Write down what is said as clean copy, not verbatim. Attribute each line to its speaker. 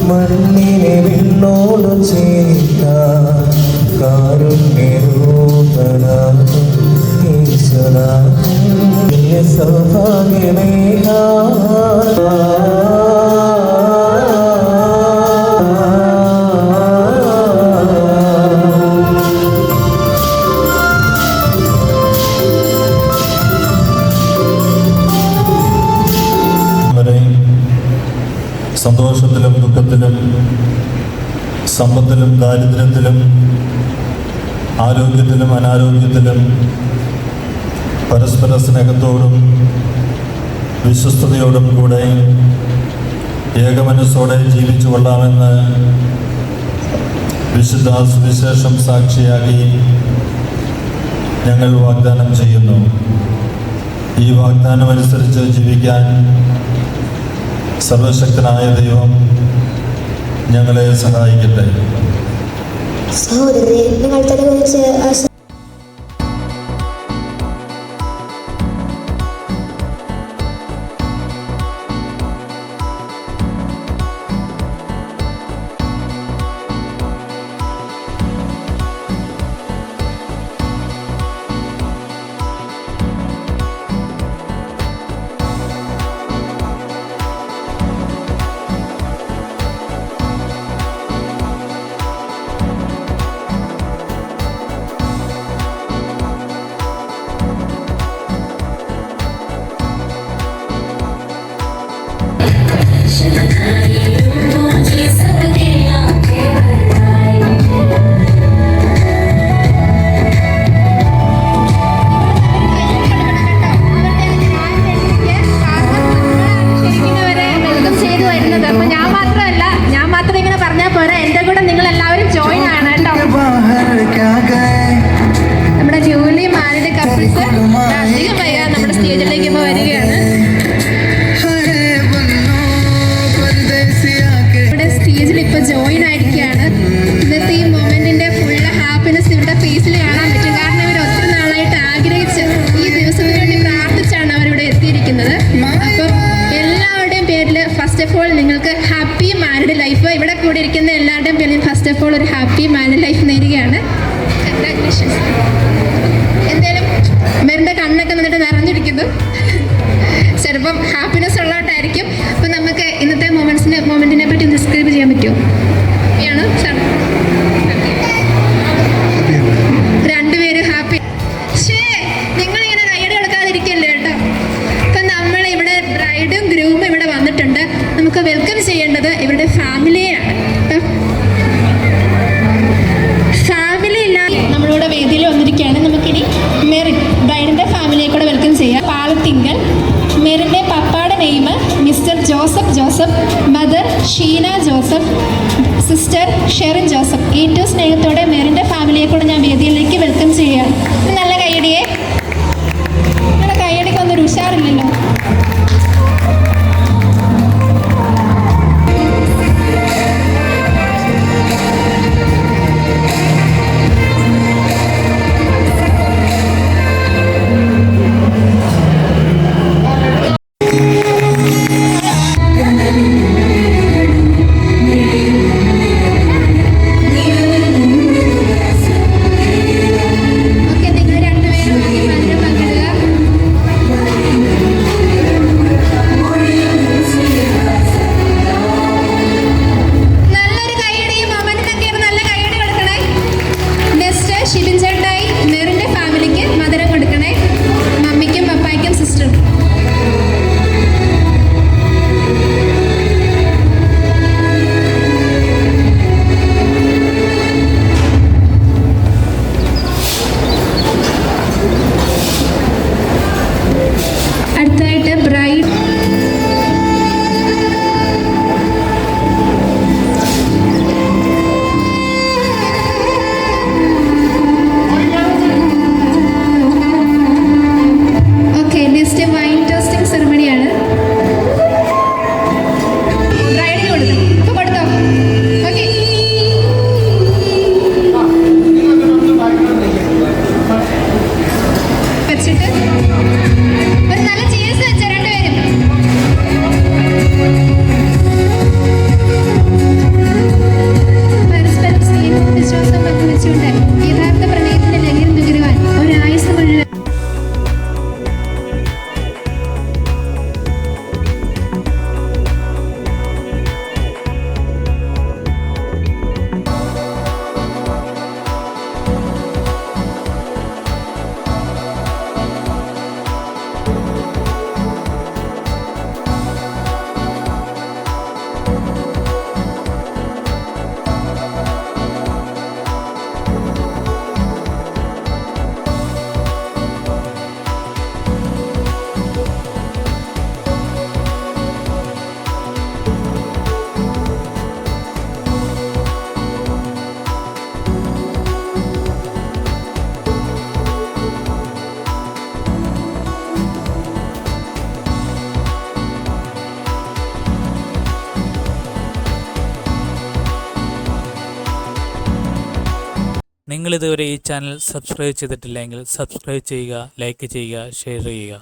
Speaker 1: മണ്ണിനെ വിണ്ണോട് ചേർത്ത കാരുണ്യരൂപനാഥൻ ഈശ്വരനാഥൻ സൗഭാഗ്യമേഘ
Speaker 2: സന്തോഷത്തിലും ദുഃഖത്തിലും സമ്പത്തിലും ദാരിദ്ര്യത്തിലും ആരോഗ്യത്തിലും അനാരോഗ്യത്തിലും പരസ്പര സ്നേഹത്തോടും വിശ്വസ്തയോടും കൂടെ ഏകമനസ്സോടെ ജീവിച്ചു കൊള്ളാമെന്ന് വിശുദ്ധ സുവിശേഷം സാക്ഷിയാക്കി ഞങ്ങൾ വാഗ്ദാനം ചെയ്യുന്നു. ഈ വാഗ്ദാനമനുസരിച്ച് ജീവിക്കാൻ സർവശക്തനായ ദൈവം ഞങ്ങളെ സഹായിക്കട്ടെ.
Speaker 3: സഹോദരരെ, നിങ്ങൾ തലകുനിച്ച്
Speaker 4: നിങ്ങൾക്ക് ഹാപ്പി മാരിഡ് ലൈഫ് ഇവിടെ കൂടി ഇരിക്കുന്ന എല്ലാവരുടെയും പേരിൽ ഫസ്റ്റ് ഓഫ് ഓൾ ഒരു ഹാപ്പി മാരിഡ് ലൈഫ് നേരുകയാണ്. കൺഗ്രാറ്റുലേഷൻസ്. എന്തായാലും മെറിൻ്റെ കണ്ണൊക്കെ നിന്നിട്ട് നിറഞ്ഞിരിക്കുന്നു. ചിലപ്പം ഹാപ്പിനെസ് ഉള്ളതുകൊണ്ടായിരിക്കും. അപ്പം നമുക്ക് ഇന്നത്തെ മൊമെൻറ്റിനെ പറ്റി ഒന്ന് ഡിസ്ക്രൈബ് ചെയ്യാൻ പറ്റുമോ? ാണ് രണ്ടുപേരും ഹാപ്പി. പക്ഷേ നിങ്ങളിങ്ങനെ കൈയ്യടി കൊടുക്കാതിരിക്കല്ലേ കേട്ടോ. അപ്പം നമ്മൾ ഇവിടെ ബ്രൈഡും ഗ്രൂമും ഇവിടെ വന്നിട്ടുണ്ട്. നമുക്ക് വെൽക്കം ചെയ്യേണ്ടത് ഇവരുടെ ഫാമിലിയാണ്. ഫാമിലി ഇല്ലാതെ നമ്മളിവിടെ വേദിയിൽ വന്നിരിക്കുകയാണ്. നമുക്കിനി മെറിൻ ബ്രൈഡിൻ്റെ ഫാമിലിയെ കൂടെ വെൽക്കം ചെയ്യാം. പാലത്തിങ്കൽ മെറിൻ്റെ പപ്പാടെ name mister Joseph, mother Sheena Joseph, sister Sherin Joseph. ഏറ്റവും സ്നേഹത്തോടെ മെറിൻ്റെ ഫാമിലിയെ കൂടെ ഞാൻ വേദിയിലേക്ക് വെൽക്കം ചെയ്യുകയാണ്. നല്ല കൈയടിയെ. നല്ല കൈയടിക്ക് ഒന്നൊരു ഉഷാറില്ലല്ലോ.
Speaker 3: നിങ്ങളിതുവരെ ഈ ചാനൽ സബ്സ്ക്രൈബ് ചെയ്തിട്ടില്ലെങ്കിൽ സബ്സ്ക്രൈബ് ചെയ്യുക, ലൈക്ക് ചെയ്യുക, ഷെയർ ചെയ്യുക.